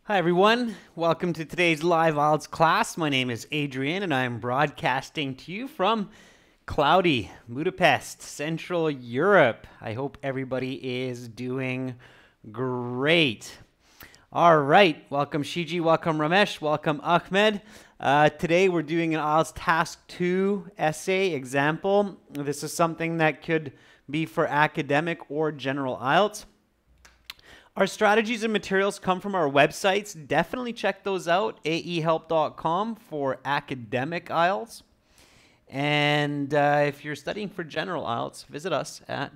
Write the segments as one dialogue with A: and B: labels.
A: Hi everyone, welcome to today's live IELTS class. My name is Adrian and I'm broadcasting to you from cloudy Budapest, Central Europe. I hope everybody is doing great. All right, welcome Shiji, welcome Ramesh, welcome Ahmed. Today we're doing an IELTS Task 2 essay example. This is something that could be for academic or general IELTS. Our strategies and materials come from our websites. Definitely check those out, aehelp.com for academic IELTS. And if you're studying for general IELTS, visit us at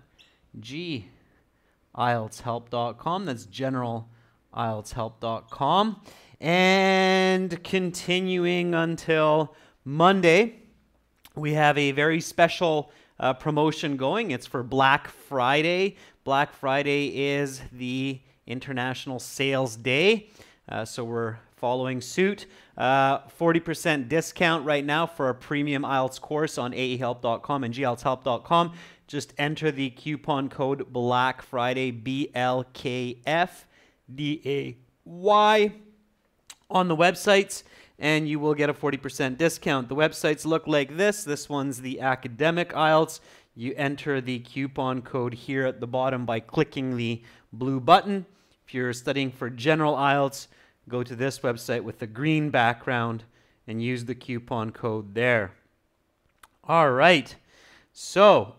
A: gieltshelp.com. That's generalieltshelp.com. And continuing until Monday, we have a very special promotion going. It's for Black Friday. Black Friday is the International Sales Day, so we're following suit. 40% discount right now for a premium IELTS course on aehelp.com and gieltshelp.com. Just enter the coupon code Black Friday, BLKFDAY, on the websites, and you will get a 40% discount. The websites look like this. This one's the academic IELTS. You enter the coupon code here at the bottom by clicking the blue button. If you're studying for general IELTS, go to this website with the green background and use the coupon code there. All right. So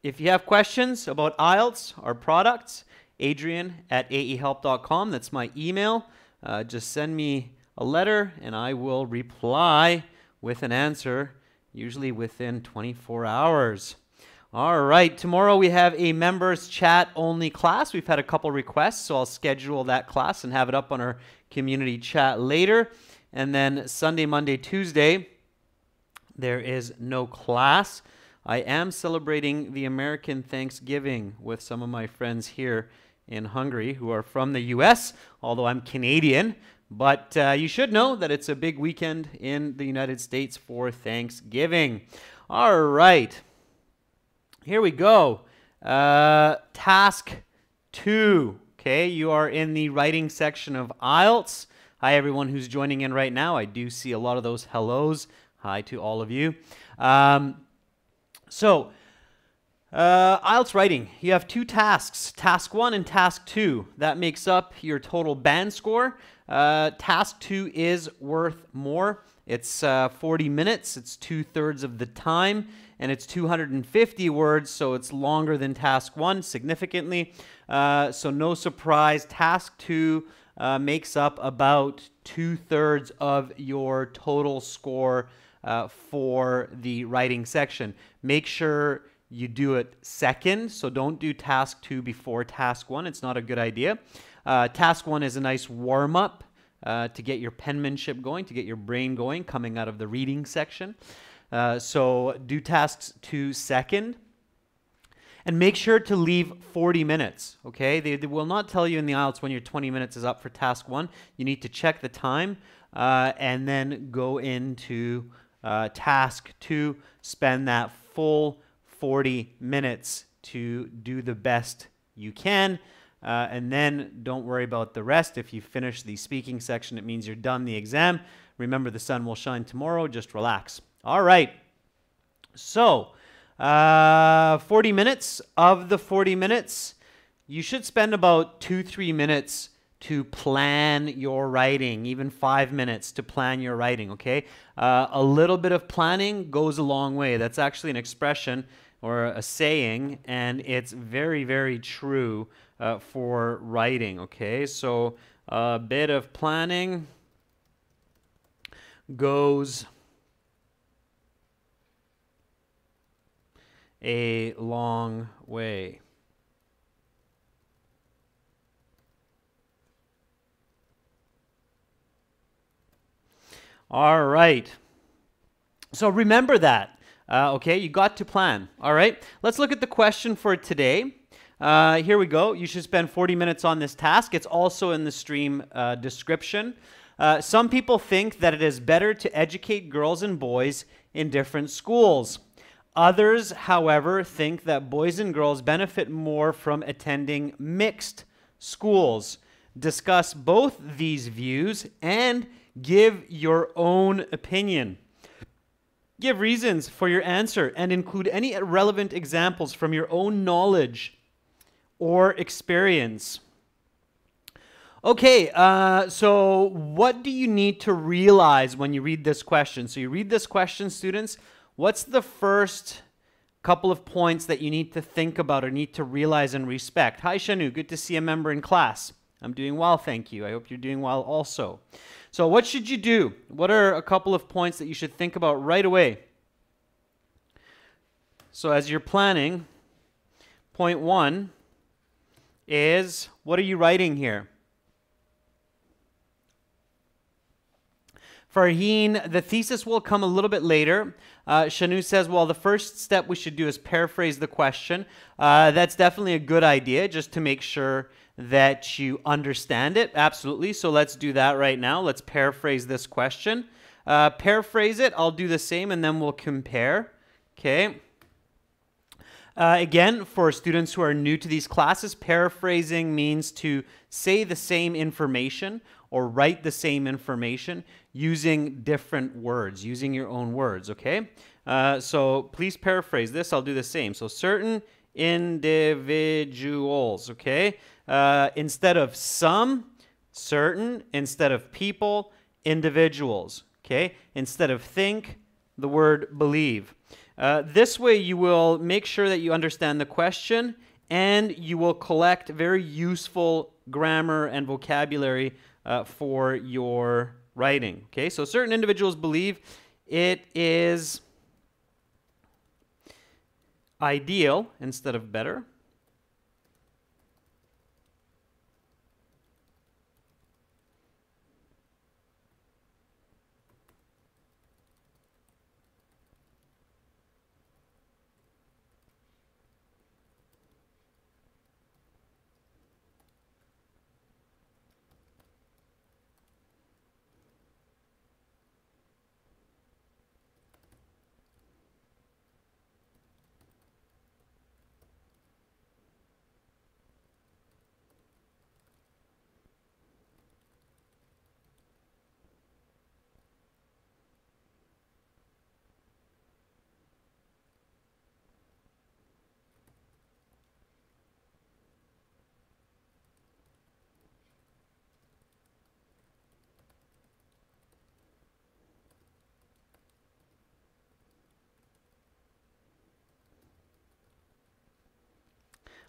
A: if you have questions about IELTS or products, Adrian@aehelp.com. That's my email. Just send me a letter and I will reply with an answer, usually within 24 hours. All right, tomorrow we have a members chat only class. We've had a couple requests, so I'll schedule that class and have it up on our community chat later. And then Sunday, Monday, Tuesday, there is no class. I am celebrating the American Thanksgiving with some of my friends here in Hungary who are from the US, although I'm Canadian. But you should know that it's a big weekend in the United States for Thanksgiving. All right. Here we go. Task 2. Okay, you are in the writing section of IELTS. Hi, everyone who's joining in right now. I do see a lot of those hellos. Hi to all of you. IELTS writing. You have two tasks, Task 1 and Task 2. That makes up your total band score. Task 2 is worth more. It's 40 minutes. It's 2/3 of the time. And it's 250 words, so it's longer than Task 1 significantly. So no surprise, Task 2 makes up about 2/3 of your total score for the writing section. Make sure you do it second, so don't do Task 2 before Task 1. It's not a good idea. Task 1 is a nice warm-up to get your penmanship going, to get your brain going, coming out of the reading section. So do Tasks 2 second. And make sure to leave 40 minutes, okay? They will not tell you in the IELTS when your 20 minutes is up for Task 1. You need to check the time and then go into Task 2. Spend that full 40 minutes to do the best you can. And then don't worry about the rest. If you finish the speaking section, it means you're done the exam. Remember, the sun will shine tomorrow. Just relax. All right. So 40 minutes. Of the 40 minutes, you should spend about 2-3 minutes to plan your writing, even 5 minutes to plan your writing, okay? A little bit of planning goes a long way. That's actually an expression or a saying, and it's very, very true for writing, okay? So a bit of planning goes a long way. All right. So remember that. Okay, you got to plan. All right. Let's look at the question for today. Here we go. You should spend 40 minutes on this task. It's also in the stream description. Some people think that it is better to educate girls and boys in different schools. Others, however, think that boys and girls benefit more from attending mixed schools. discuss both these views and give your own opinion. Give reasons for your answer and include any relevant examples from your own knowledge or experience. Okay, so what do you need to realize when you read this question? So you read this question, students, what's the first couple of points that you need to think about or need to realize and respect? Hi, Shanu, good to see a member in class. I'm doing well, thank you. I hope you're doing well also. So what should you do? What are a couple of points that you should think about right away? So as you're planning, point 1 is, what are you writing here? Farheen, the thesis will come a little bit later. Shanu says, well, the first step we should do is paraphrase the question. That's definitely a good idea, just to make sure that you understand it. Absolutely. So let's do that right now. Let's paraphrase this question. Paraphrase it. I'll do the same, and then we'll compare. Okay. Again, for students who are new to these classes, paraphrasing means to say the same information or write the same information using different words, using your own words, okay? So please paraphrase this. I'll do the same. So certain individuals, okay? Instead of some, certain. Instead of people, individuals, okay? Instead of think, the word believe. This way you will make sure that you understand the question, and you will collect very useful grammar and vocabulary for your writing. Okay, so certain individuals believe it is ideal instead of better.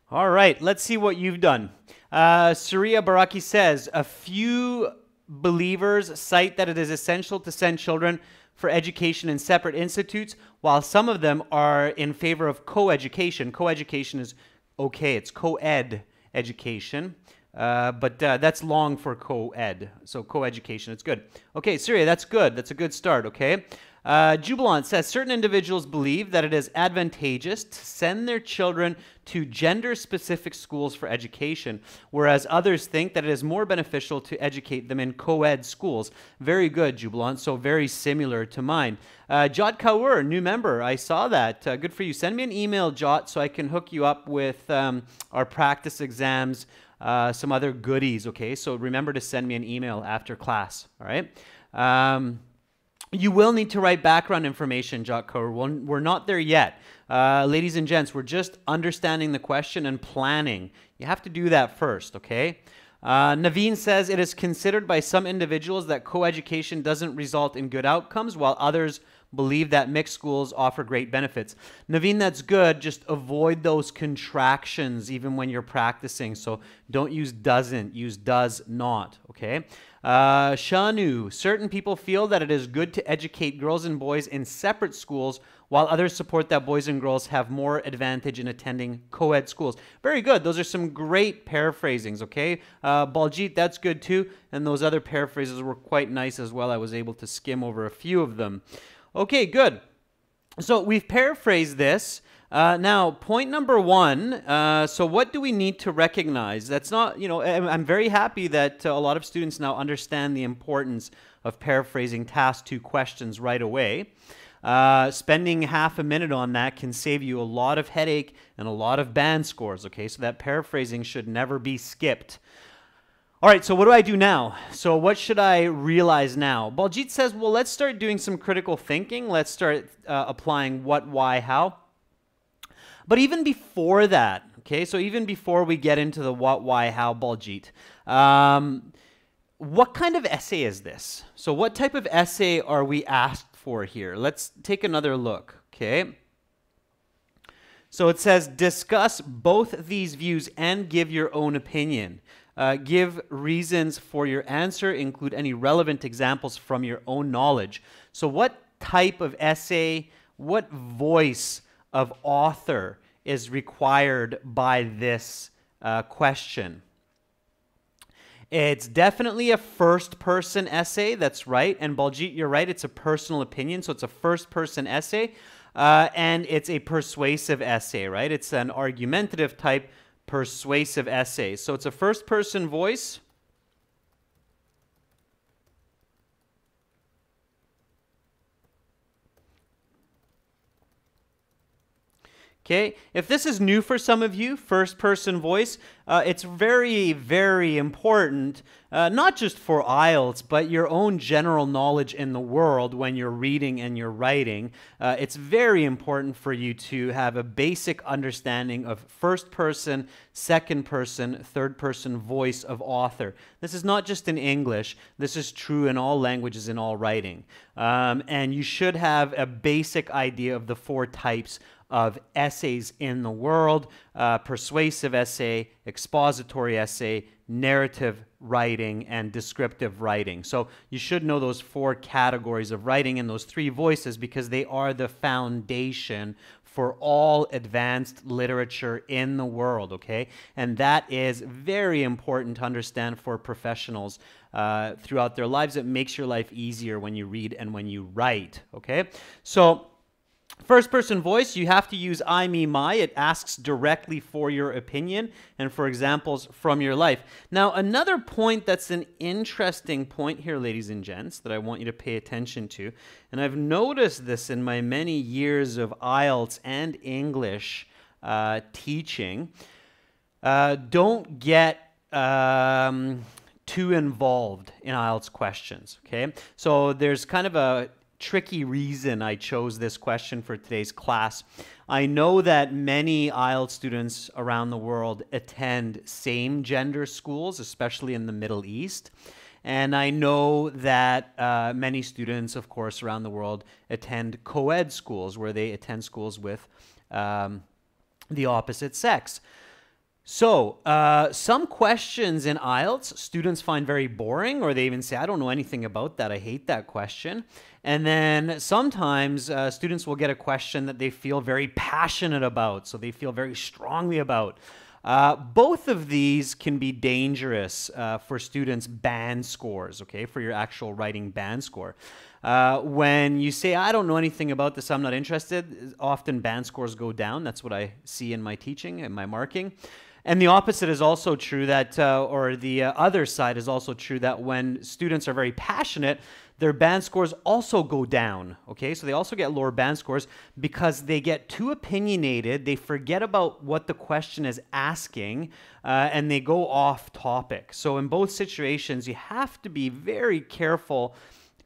A: All right, let's see what you've done. Surya Baraki says, a few believers cite that it is essential to send children for education in separate institutes, while some of them are in favor of co-education. Co-education is okay, it's co-ed education, but that's long for co-ed, so co-education, it's good. Okay, Surya, that's good. That's a good start, okay? Jubilant says, certain individuals believe that it is advantageous to send their children to gender-specific schools for education, whereas others think that it is more beneficial to educate them in co-ed schools. Very good, Jubilant, so very similar to mine. Jot Kaur, new member, I saw that. Good for you. Send me an email, Jot, so I can hook you up with our practice exams, some other goodies, okay? So remember to send me an email after class, all right? You will need to write background information, Jotko. We're not there yet. Ladies and gents, we're just understanding the question and planning. You have to do that first, okay? Naveen says it is considered by some individuals that coeducation doesn't result in good outcomes, while others believe that mixed schools offer great benefits. Naveen, that's good. Just avoid those contractions even when you're practicing. So don't use doesn't, use does not, okay? Shanu, certain people feel that it is good to educate girls and boys in separate schools, while others support that boys and girls have more advantage in attending co-ed schools. Very good. Those are some great paraphrasings, okay? Baljit, that's good too. And those other paraphrases were quite nice as well. I was able to skim over a few of them. Okay, good. So we've paraphrased this. Now, point number 1, so what do we need to recognize? That's not, you know, I'm very happy that a lot of students now understand the importance of paraphrasing task 2 questions right away. Spending half a minute on that can save you a lot of headache and a lot of band scores, okay? So that paraphrasing should never be skipped. All right, so what do I do now? So what should I realize now? Baljit says, well, let's start doing some critical thinking. Let's start applying what, why, how. But even before that, okay, so even before we get into the what, why, how, Baljit, what kind of essay is this? So what type of essay are we asked for here? Let's take another look, okay? So it says, discuss both these views and give your own opinion. Give reasons for your answer, include any relevant examples from your own knowledge. So what type of essay, what voice of author is required by this question? It's definitely a first-person essay, that's right. And Baljit, you're right, it's a personal opinion, so it's a first-person essay. And it's a persuasive essay, right? It's an argumentative type persuasive essay. So it's a first-person voice. Okay, if this is new for some of you, first-person voice, it's very, very important, not just for IELTS, but your own general knowledge in the world when you're reading and you're writing. It's very important for you to have a basic understanding of first-person, second-person, third-person voice of author. This is not just in English. This is true in all languages, in all writing. And you should have a basic idea of the four types of essays in the world: persuasive essay, expository essay, narrative writing, and descriptive writing. So you should know those four categories of writing and those three voices because they are the foundation for all advanced literature in the world, okay? And that is very important to understand for professionals throughout their lives. It makes your life easier when you read and when you write, okay? So first-person voice, you have to use I, me, my. It asks directly for your opinion and for examples from your life. Now, another point that's an interesting point here, ladies and gents, that I want you to pay attention to, and I've noticed this in my many years of IELTS and English teaching, don't get too involved in IELTS questions, okay? So there's kind of a tricky reason I chose this question for today's class. I know that many IELTS students around the world attend same-gender schools, especially in the Middle East. And I know that many students, of course, around the world attend co-ed schools, where they attend schools with the opposite sex. So, some questions in IELTS students find very boring, or they even say, I don't know anything about that, I hate that question. And then sometimes students will get a question that they feel very passionate about, so they feel very strongly about. Both of these can be dangerous for students' band scores, okay, for your actual writing band score. When you say, I don't know anything about this, I'm not interested, often band scores go down. That's what I see in my teaching and my marking. And the opposite is also true, that, or the other side is also true, that when students are very passionate, their band scores also go down, okay? So they also get lower band scores because they get too opinionated, they forget about what the question is asking, and they go off topic. So in both situations, you have to be very careful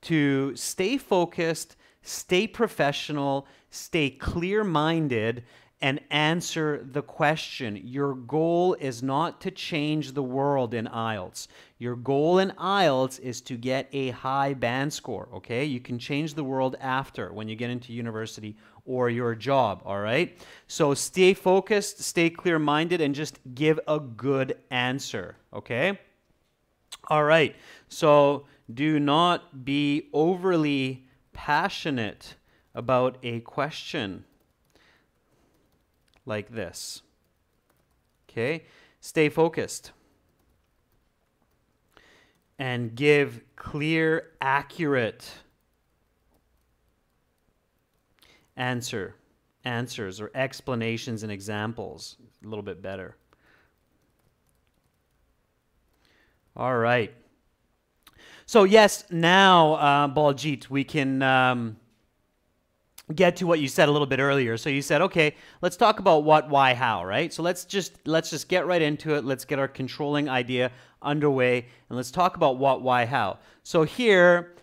A: to stay focused, stay professional, stay clear-minded, and answer the question. Your goal is not to change the world in IELTS. Your goal in IELTS is to get a high band score, okay? You can change the world after, when you get into university or your job, all right? So stay focused, stay clear-minded, and just give a good answer, okay? All right, so do not be overly passionate about a question like this. Okay? Stay focused. And give clear, accurate answers or explanations and examples. A little bit better. All right. So yes, now, Baljit, we can get to what you said a little bit earlier. So you said, okay, let's talk about what, why, how, right? So let's just get right into it. Let's get our controlling idea underway, and let's talk about what, why, how. So here,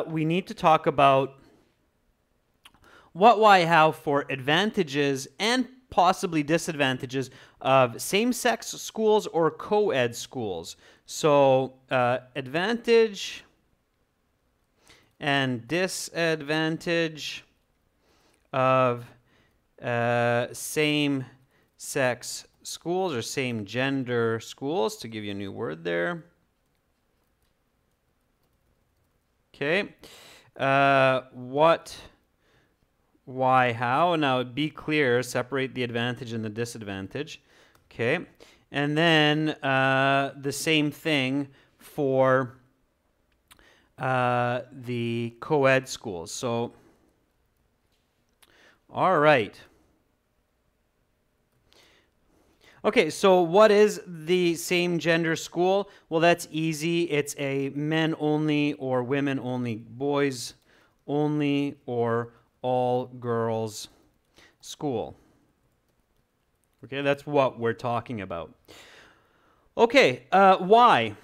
A: we need to talk about what, why, how for advantages and possibly disadvantages of same-sex schools or co-ed schools. So advantage and disadvantage of same-sex schools or same-gender schools, to give you a new word there. Okay. What, why, how. Now, be clear. Separate the advantage and the disadvantage. Okay. And then the same thing for the co-ed schools. So, all right. Okay, so what is the same gender school? Well, that's easy. It's a men only or women only, boys only or all girls school. Okay, that's what we're talking about. Okay, why?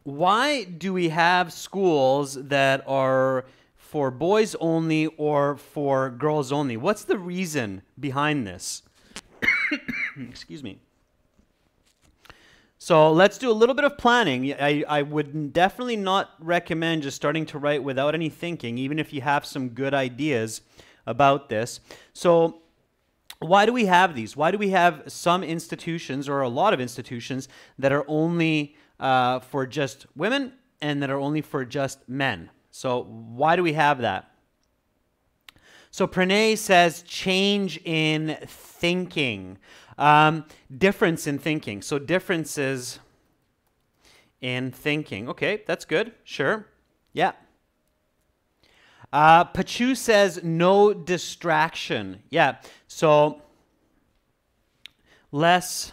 A: Why do we have schools that are for boys only or for girls only? What's the reason behind this? Excuse me. So let's do a little bit of planning. I would definitely not recommend just starting to write without any thinking, even if you have some good ideas about this. So why do we have these? Why do we have some institutions or a lot of institutions that are only for just women and that are only for just men? So why do we have that? So Pranay says change in thinking. Difference in thinking. So differences in thinking. Okay, that's good. Sure. Yeah. Pachu says no distraction. Yeah. So less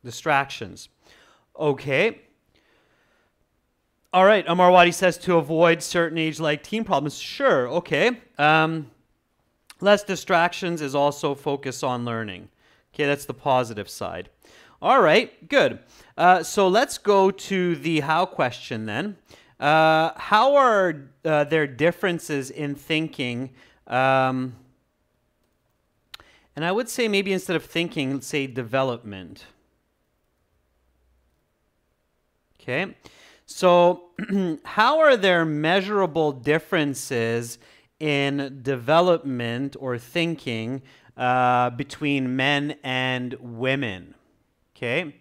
A: distractions. Okay. All right. Amarwadi says to avoid certain age-like teen problems. Sure. Okay. Less distractions is also focus on learning. Okay, that's the positive side. All right, good. So let's go to the how question then. How are there differences in thinking? And I would say maybe instead of thinking, let's say development. Okay, so how are there measurable differences in development or thinking between men and women? Okay.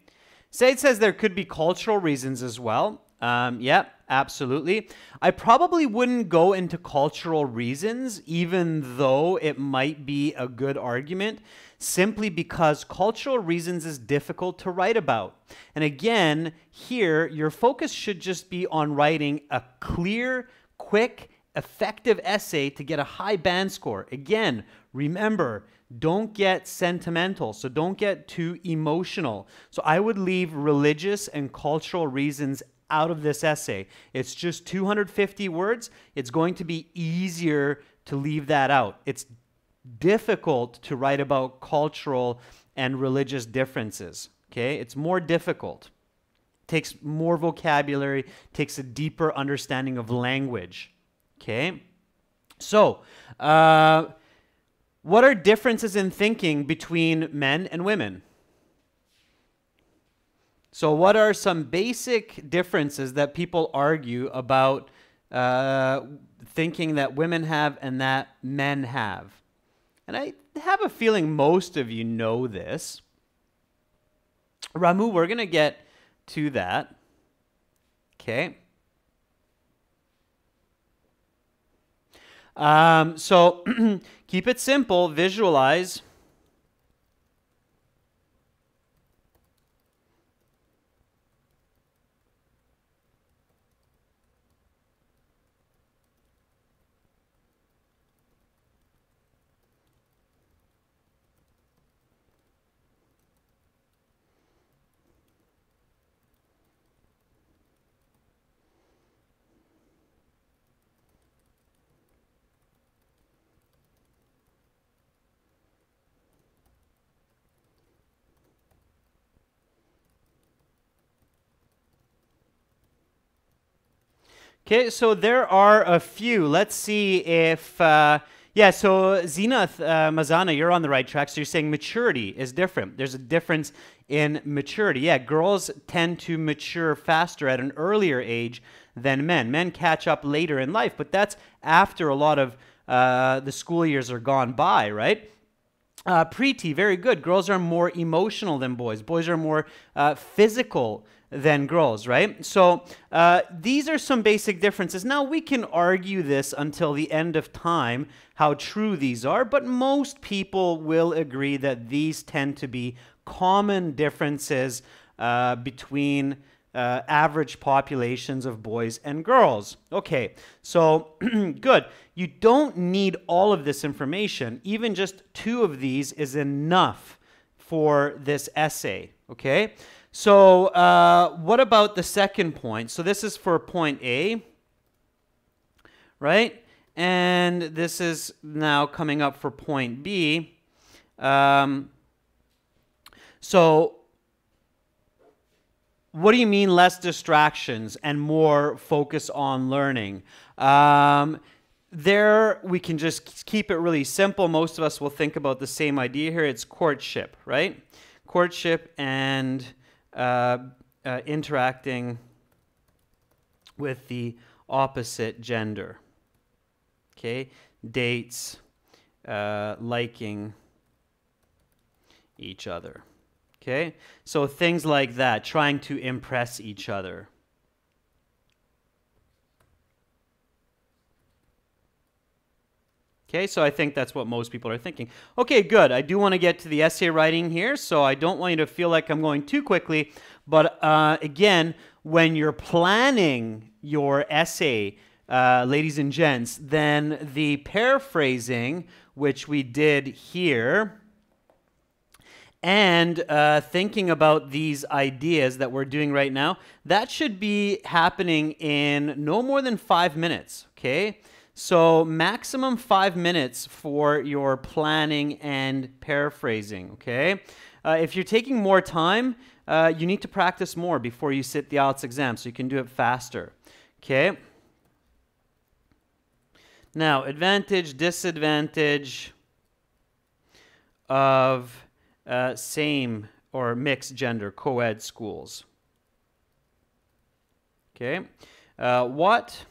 A: Said says there could be cultural reasons as well. Yeah, absolutely. I probably wouldn't go into cultural reasons, even though it might be a good argument, simply because cultural reasons is difficult to write about. And again, here, your focus should just be on writing a clear, quick, effective essay to get a high band score. Again, remember, don't get sentimental, so don't get too emotional. So I would leave religious and cultural reasons out of this essay. It's just 250 words. It's going to be easier to leave that out. It's difficult to write about cultural and religious differences. Okay? It's more difficult. Takes more vocabulary, takes a deeper understanding of language. Okay, so what are differences in thinking between men and women? So what are some basic differences that people argue about thinking that women have and that men have? And I have a feeling most of you know this. Ramu, we're going to get to that. Okay. So keep it simple, visualize. Okay, so there are a few. Let's see if, yeah, so Zinath Mazana, you're on the right track. So you're saying maturity is different. There's a difference in maturity. Yeah, girls tend to mature faster at an earlier age than men. Men catch up later in life, but that's after a lot of the school years are gone by, right? Preeti, very good. Girls are more emotional than boys. Boys are more physical than girls, right? So these are some basic differences. Now, we can argue this until the end of time, how true these are, but most people will agree that these tend to be common differences between average populations of boys and girls. Okay, so good. You don't need all of this information. Even just 2 of these is enough for this essay, okay? So what about the second point? So this is for point A, right? And this is now coming up for point B. So what do you mean less distractions and more focus on learning? There, we can just keep it really simple. Most of us will think about the same idea here. It's courtship, right? Courtship and interacting with the opposite gender. Okay? Dates, liking each other. Okay? So things like that, trying to impress each other. Okay, so I think that's what most people are thinking. Okay, good. I do want to get to the essay writing here, so I don't want you to feel like I'm going too quickly. But again, when you're planning your essay, ladies and gents, then the paraphrasing, which we did here, and thinking about these ideas that we're doing right now, that should be happening in no more than 5 minutes, okay? So maximum 5 minutes for your planning and paraphrasing, okay? If you're taking more time, you need to practice more before you sit the IELTS exam so you can do it faster, okay? Now, advantage, disadvantage of same or mixed gender co-ed schools. Okay. What?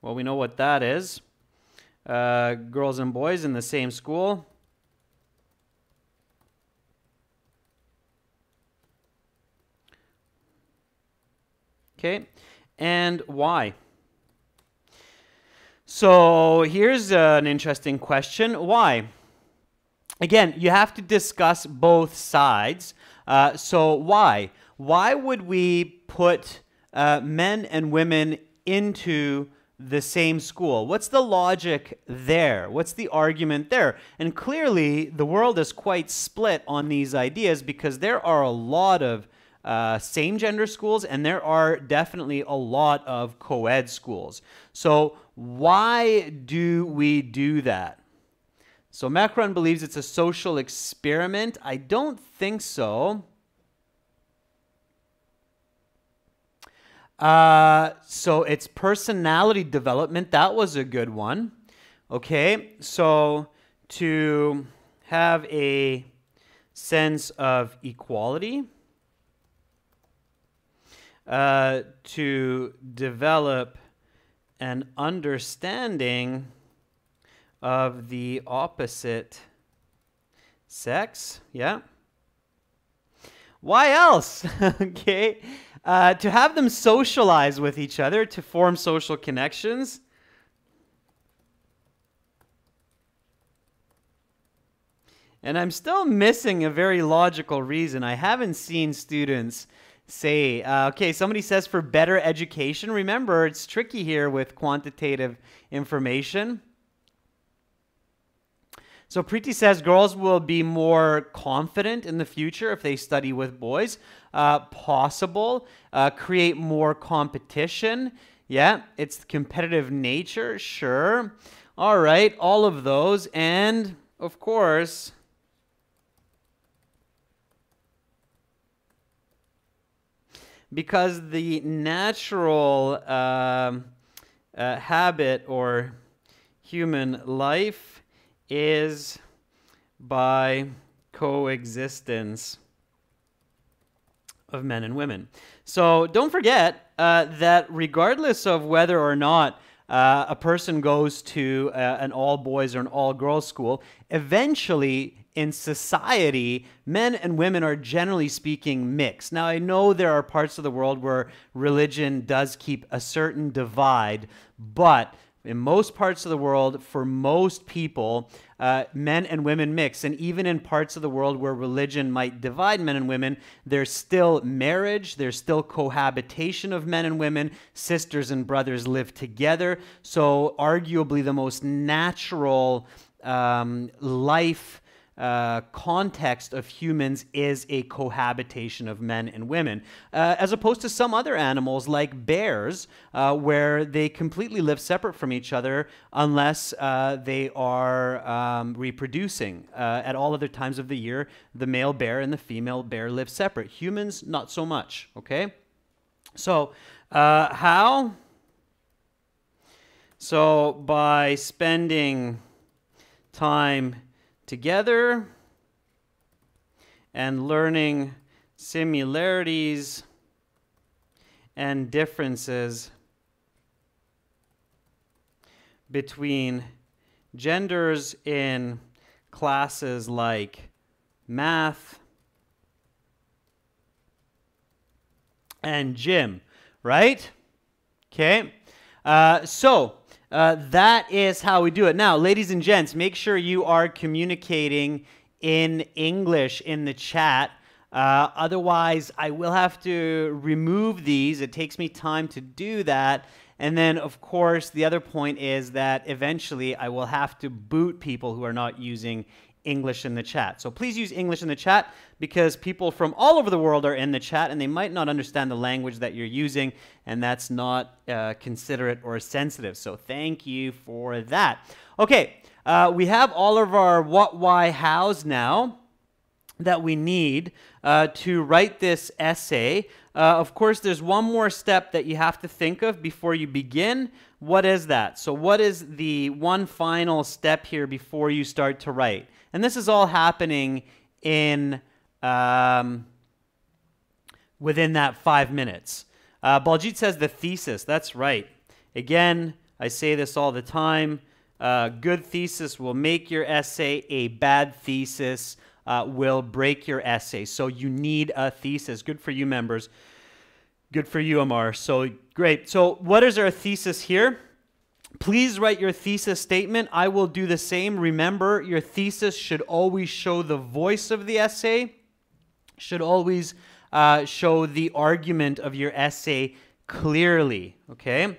A: Well, we know what that is. Girls and boys in the same school. Okay. And why? So here's an interesting question. Why? Again, you have to discuss both sides. So why? Why would we put men and women into the same school? What's the logic there? What's the argument there? And clearly, the world is quite split on these ideas because there are a lot of same-gender schools and there are definitely a lot of co-ed schools. So why do we do that? So Macron believes it's a social experiment. I don't think so. So it's personality development. That was a good one. Okay, so to have a sense of equality, to develop an understanding of the opposite sex, yeah. Why else? Okay, to have them socialize with each other, to form social connections. And I'm still missing a very logical reason. I haven't seen students say, okay, somebody says for better education. Remember, it's tricky here with quantitative information. So Preeti says girls will be more confident in the future if they study with boys. Possible. Create more competition. Yeah, it's competitive nature. Sure. All right, all of those. And, of course, because the natural habit or human life is by coexistence of men and women. So don't forget that regardless of whether or not a person goes to an all boys or an all girls school, eventually in society, men and women are generally speaking mixed. Now, I know there are parts of the world where religion does keep a certain divide, but in most parts of the world, for most people, men and women mix. And even in parts of the world where religion might divide men and women, there's still marriage, there's still cohabitation of men and women. Sisters and brothers live together. So arguably the most natural life context of humans is a cohabitation of men and women, as opposed to some other animals like bears, where they completely live separate from each other unless they are reproducing. At all other times of the year, the male bear and the female bear live separate. Humans, not so much, okay? So, how? So, by spending time together and learning similarities and differences between genders in classes like math and gym, right? Okay. That is how we do it. Now, ladies and gents, make sure you are communicating in English in the chat. Otherwise, I will have to remove these. It takes me time to do that. And then, of course, the other point is that eventually I will have to boot people who are not using English in the chat. So please use English in the chat, because people from all over the world are in the chat and they might not understand the language that you're using, and that's not considerate or sensitive. So thank you for that. Okay, we have all of our what, why, hows now that we need to write this essay. Of course, there's one more step that you have to think of before you begin. What is that? So what is the one final step here before you start to write? And this is all happening in within that 5 minutes. Baljit says the thesis. That's right. Again, I say this all the time. Good thesis will make your essay. A bad thesis will break your essay. So you need a thesis. Good for you, members. Good for you, Amar. So great. So what is our thesis here? Please write your thesis statement. I will do the same. Remember, your thesis should always show the voice of the essay, should always show the argument of your essay clearly, okay?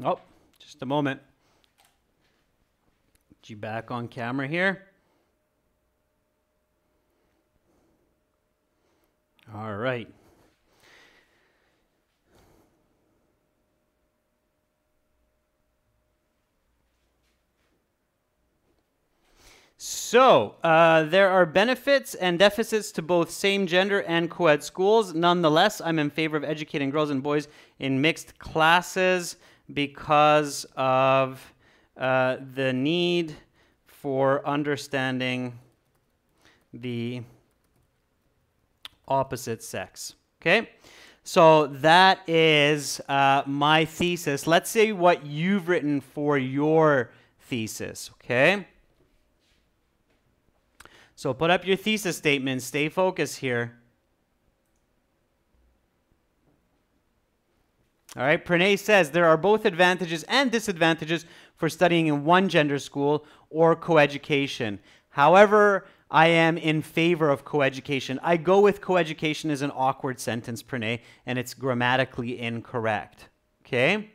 A: Oh, just a moment. Get you back on camera here. All right. So, there are benefits and deficits to both same-gender and co-ed schools. Nonetheless, I'm in favor of educating girls and boys in mixed classes because of the need for understanding the opposite sex. Okay? So that is my thesis. Let's see what you've written for your thesis. Okay? So put up your thesis statement. Stay focused here. All right, Pranay says there are both advantages and disadvantages for studying in one gender school or coeducation. However, I am in favor of coeducation. I go with coeducation as an awkward sentence, Pranay, and it's grammatically incorrect. Okay?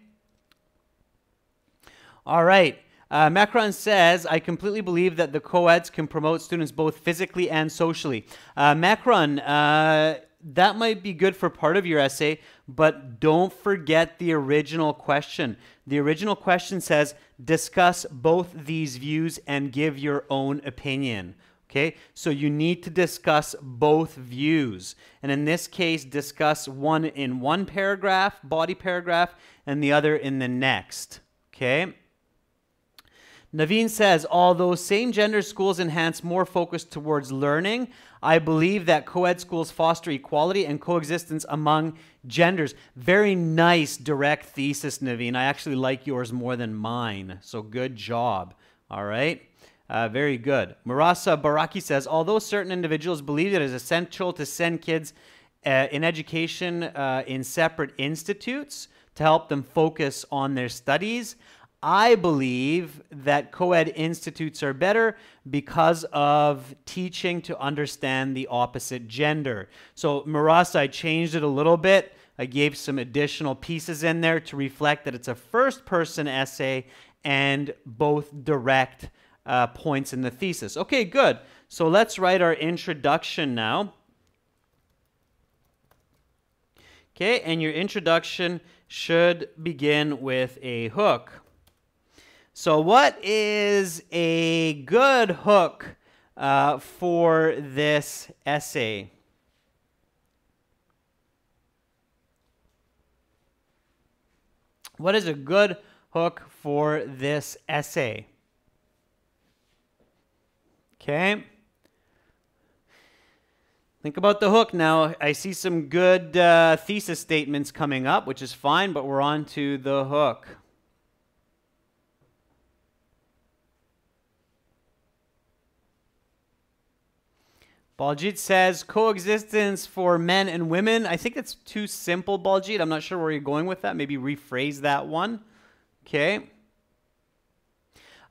A: All right. Macron says, I completely believe that the co-eds can promote students both physically and socially. Macron, that might be good for part of your essay, but don't forget the original question. The original question says, discuss both these views and give your own opinion. Okay, so you need to discuss both views. And in this case, discuss one in one paragraph, body paragraph, and the other in the next. Okay. Naveen says, although same-gender schools enhance more focus towards learning, I believe that co-ed schools foster equality and coexistence among genders. Very nice direct thesis, Naveen. I actually like yours more than mine, so good job. All right. Very good. Marasa Baraki says, although certain individuals believe it is essential to send kids in education in separate institutes to help them focus on their studies, I believe that co-ed institutes are better because of teaching to understand the opposite gender. So Marasa, I changed it a little bit. I gave some additional pieces in there to reflect that it's a first-person essay and both direct points in the thesis. Okay, good. So let's write our introduction now. Okay, and your introduction should begin with a hook. So what is a good hook for this essay? What is a good hook for this essay? Okay. Think about the hook now. I see some good thesis statements coming up, which is fine, but we're on to the hook. Baljit says coexistence for men and women. I think that's too simple, Baljit. I'm not sure where you're going with that. Maybe rephrase that one. Okay.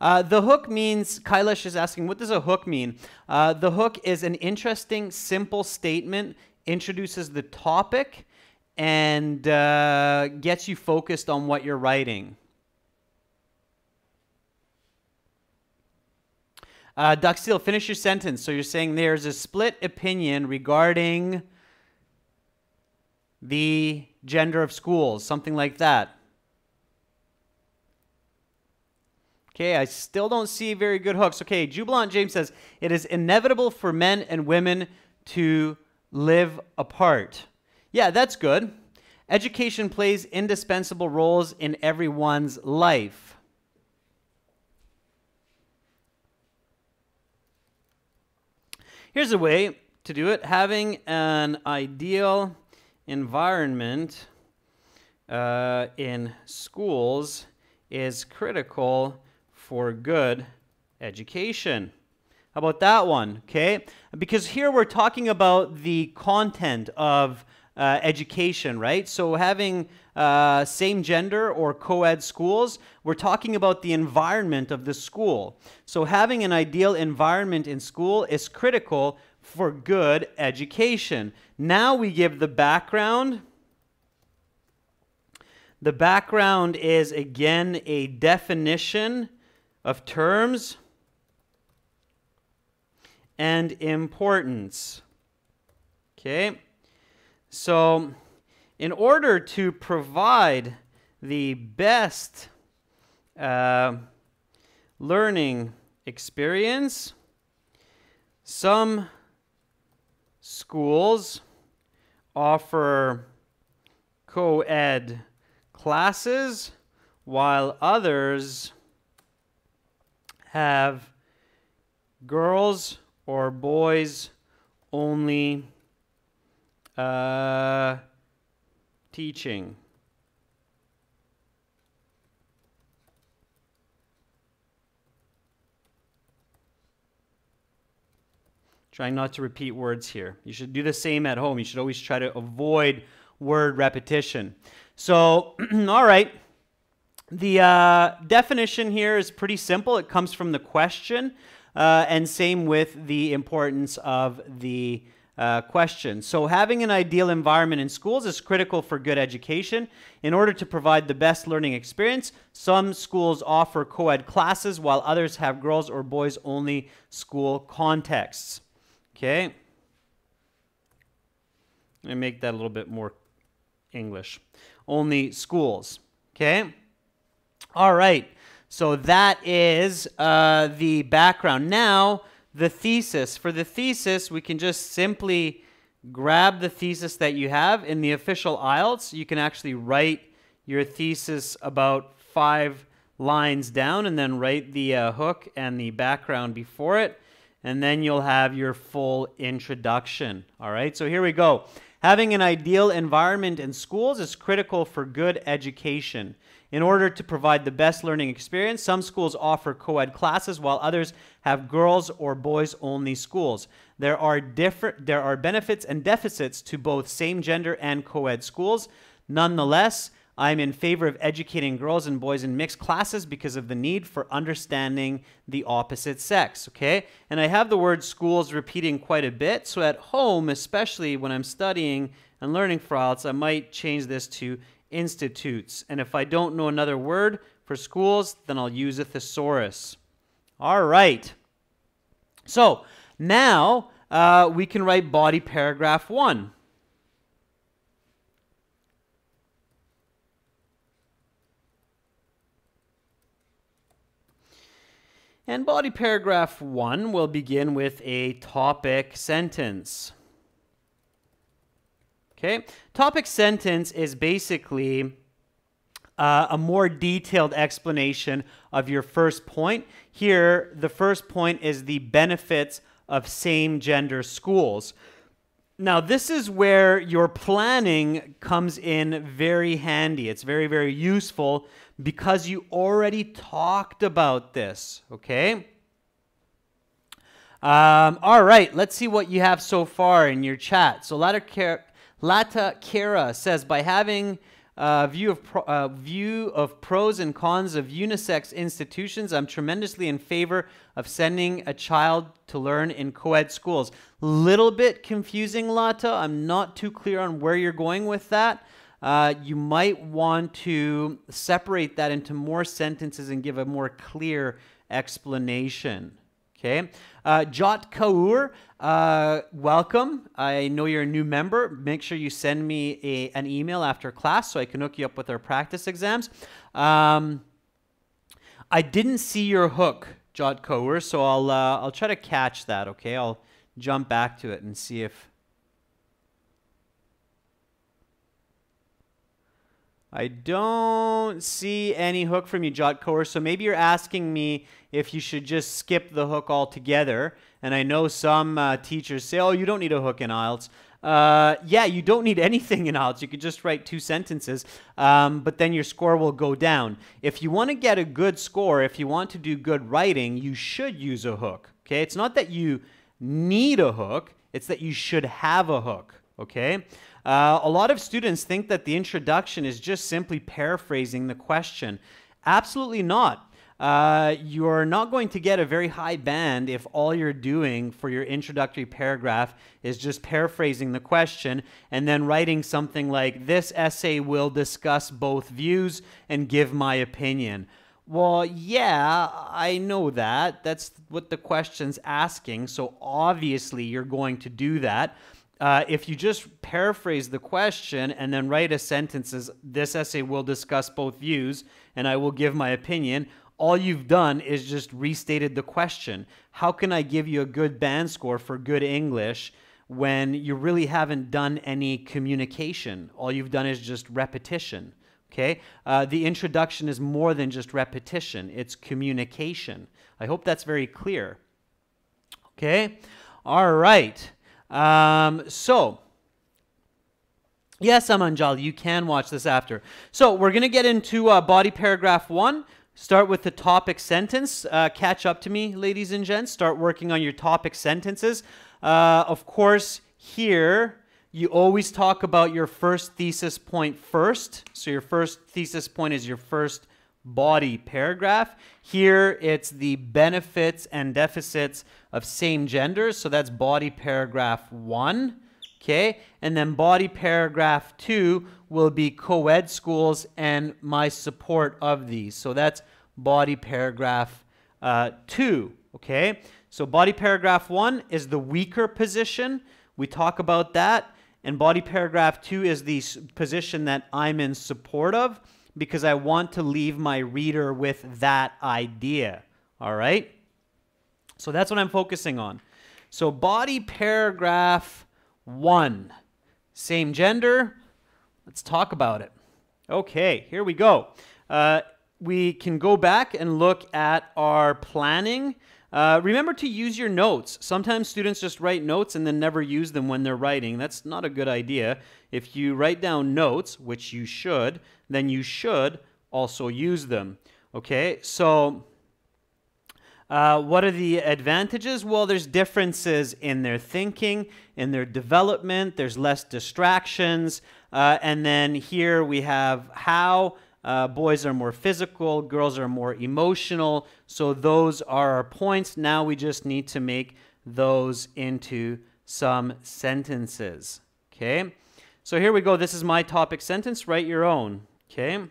A: The hook means, Kailash is asking, what does a hook mean? The hook is an interesting, simple statement, introduces the topic, and gets you focused on what you're writing. Duxil, finish your sentence. So you're saying there's a split opinion regarding the gender of schools, something like that. Okay, I still don't see very good hooks. Okay, Jubilant James says, it is inevitable for men and women to live apart. Yeah, that's good. Education plays indispensable roles in everyone's life. Here's a way to do it. Having an ideal environment in schools is critical for good education. How about that one? Okay, because here we're talking about the content of education, right? So having same gender or co-ed schools, we're talking about the environment of the school. So having an ideal environment in school is critical for good education. Now we give the background. The background is, again, a definition of terms and importance. Okay? So, in order to provide the best learning experience, some schools offer co-ed classes, while others have girls or boys only teaching. Trying not to repeat words here. You should do the same at home. You should always try to avoid word repetition. So, all right. The definition here is pretty simple. It comes from the question, and same with the importance of the question. So having an ideal environment in schools is critical for good education. In order to provide the best learning experience, some schools offer co-ed classes while others have girls or boys only school contexts. Okay. Let me make that a little bit more English. Only schools. Okay. All right. So that is the background. Now, the thesis. For the thesis, we can just simply grab the thesis that you have. In the official IELTS, you can actually write your thesis about 5 lines down and then write the hook and the background before it. And then you'll have your full introduction. All right, so here we go. Having an ideal environment in schools is critical for good education. In order to provide the best learning experience, some schools offer co-ed classes while others have girls or boys only schools. There are benefits and deficits to both same gender and co-ed schools. Nonetheless, I'm in favor of educating girls and boys in mixed classes because of the need for understanding the opposite sex, okay? And I have the word schools repeating quite a bit, so at home, especially when I'm studying and learning for IELTS, I might change this to institutes. And if I don't know another word for schools, then I'll use a thesaurus. All right. So now we can write body paragraph 1. And body paragraph 1 will begin with a topic sentence. Okay, topic sentence is basically a more detailed explanation of your first point. Here, the first point is the benefits of same-gender schools. Now, this is where your planning comes in very handy. It's very, very useful because you already talked about this, okay? All right, let's see what you have so far in your chat. So Lata Kara says, by having a view of pros and cons of unisex institutions, I'm tremendously in favor of sending a child to learn in co-ed schools. Little bit confusing, Lata. I'm not too clear on where you're going with that. You might want to separate that into more sentences and give a more clear explanation. Okay. Jot Kaur, welcome. I know you're a new member. Make sure you send me an email after class so I can hook you up with our practice exams. I didn't see your hook, Jot Kaur, so I'll try to catch that, okay? I'll jump back to it and see if... I don't see any hook from you, Jot Kaur, so maybe you're asking me if you should just skip the hook altogether. And I know some teachers say, oh, you don't need a hook in IELTS. Yeah, you don't need anything in IELTS. You could just write 2 sentences, but then your score will go down. If you want to get a good score, if you want to do good writing, you should use a hook, okay? It's not that you need a hook, it's that you should have a hook, okay? A lot of students think that the introduction is just simply paraphrasing the question. Absolutely not. You're not going to get a very high band if all you're doing for your introductory paragraph is just paraphrasing the question and then writing something like, this essay will discuss both views and give my opinion. Well, yeah, I know that. That's what the question's asking, so obviously you're going to do that. If you just paraphrase the question and then write a sentence as, this essay will discuss both views and I will give my opinion, all you've done is just restated the question. How can I give you a good band score for good English when you really haven't done any communication? All you've done is just repetition, okay? The introduction is more than just repetition. It's communication. I hope that's very clear, okay? All right. So, yes, Amanjal, you can watch this after. So, we're going to get into body paragraph 1. Start with the topic sentence. Catch up to me, ladies and gents. Start working on your topic sentences. Of course, here, you always talk about your first thesis point first. So your first thesis point is your first body paragraph. Here it's the benefits and deficits of same genders. So that's body paragraph 1. Okay, and then body paragraph 2 will be co-ed schools and my support of these. So that's body paragraph 2. Okay, so body paragraph 1 is the weaker position. We talk about that. And body paragraph 2 is the position that I'm in support of because I want to leave my reader with that idea. All right? So that's what I'm focusing on. So body paragraph 1, same gender. Let's talk about it. Okay, here we go. We can go back and look at our planning. Remember to use your notes. Sometimes students just write notes and then never use them when they're writing. That's not a good idea. If you write down notes, which you should, then you should also use them. Okay, so what are the advantages? Well, there's differences in their thinking, in their development. There's less distractions. And then here we have how. Boys are more physical, girls are more emotional. So those are our points. Now we just need to make those into some sentences. Okay, so here we go. This is my topic sentence. Write your own. Okay.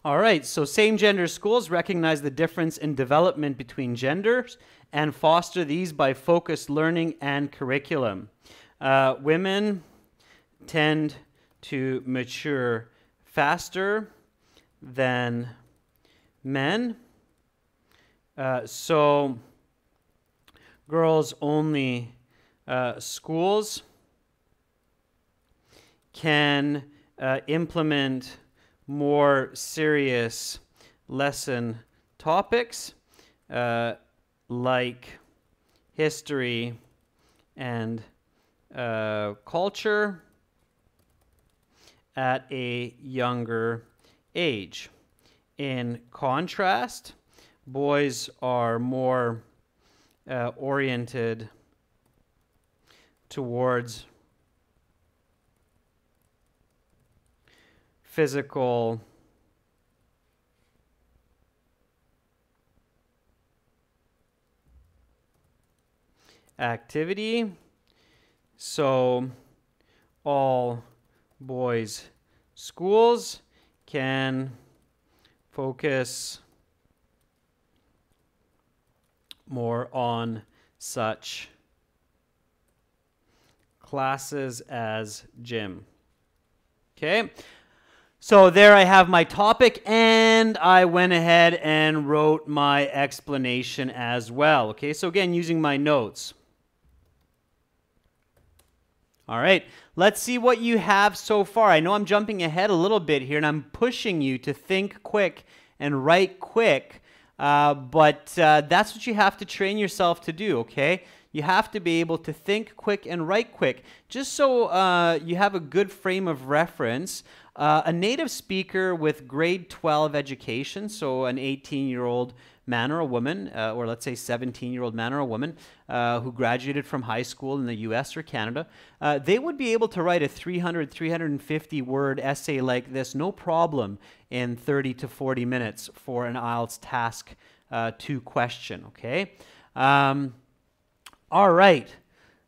A: All right, so same-gender schools recognize the difference in development between genders and foster these by focused learning and curriculum. Women tend to mature faster than men. So girls-only schools can implement more serious lesson topics like history and culture at a younger age. In contrast, boys are more oriented towards physical activity. So all boys schools can focus more on such classes as gym. Okay. So there I have my topic, and I went ahead and wrote my explanation as well. Okay, so again, using my notes. All right, let's see what you have so far. I know I'm jumping ahead a little bit here, and I'm pushing you to think quick and write quick, but that's what you have to train yourself to do, okay? You have to be able to think quick and write quick, just so you have a good frame of reference. A native speaker with grade 12 education, so an 18-year-old man or a woman, or let's say 17-year-old man or a woman who graduated from high school in the US or Canada, they would be able to write a 300, 350-word essay like this, no problem, in 30 to 40 minutes for an IELTS Task 2 question, okay? All right,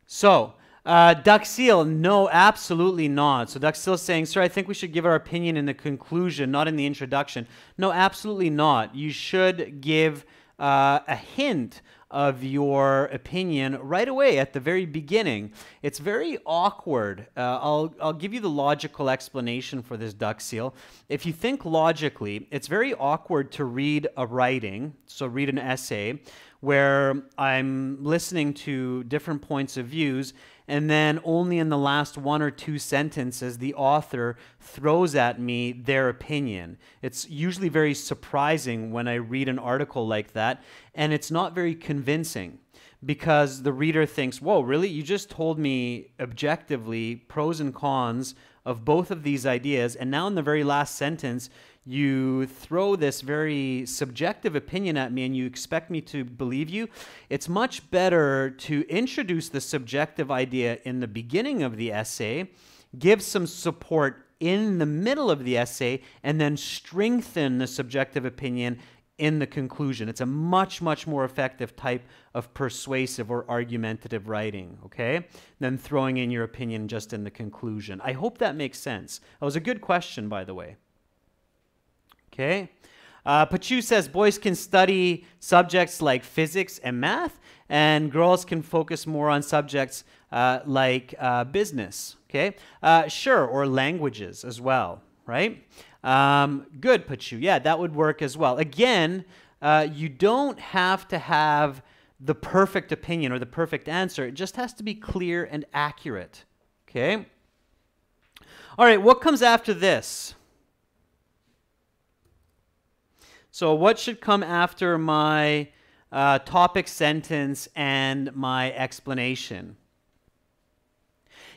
A: so Duck Seal, no, absolutely not. So Duck Seal is saying, sir, I think we should give our opinion in the conclusion, not in the introduction. No, absolutely not. You should give a hint of your opinion right away at the very beginning. It's very awkward. I'll give you the logical explanation for this, Duck Seal. If you think logically, it's very awkward to read a writing, so read an essay, where I'm listening to different points of views, and then only in the last 1 or 2 sentences the author throws at me their opinion. It's usually very surprising when I read an article like that, and it's not very convincing because the reader thinks, whoa, really? You just told me objectively pros and cons of both of these ideas, and now in the very last sentence, you throw this very subjective opinion at me and you expect me to believe you. It's much better to introduce the subjective idea in the beginning of the essay, give some support in the middle of the essay, and then strengthen the subjective opinion in the conclusion. It's a much, much more effective type of persuasive or argumentative writing, okay, than throwing in your opinion just in the conclusion. I hope that makes sense. That was a good question, by the way. Okay. Pachu says boys can study subjects like physics and math, and girls can focus more on subjects like business. Okay. Sure, or languages as well, right? Good, Pachu. Yeah, that would work as well. Again, you don't have to have the perfect opinion or the perfect answer. It just has to be clear and accurate. Okay. All right, what comes after this? So what should come after my topic sentence and my explanation?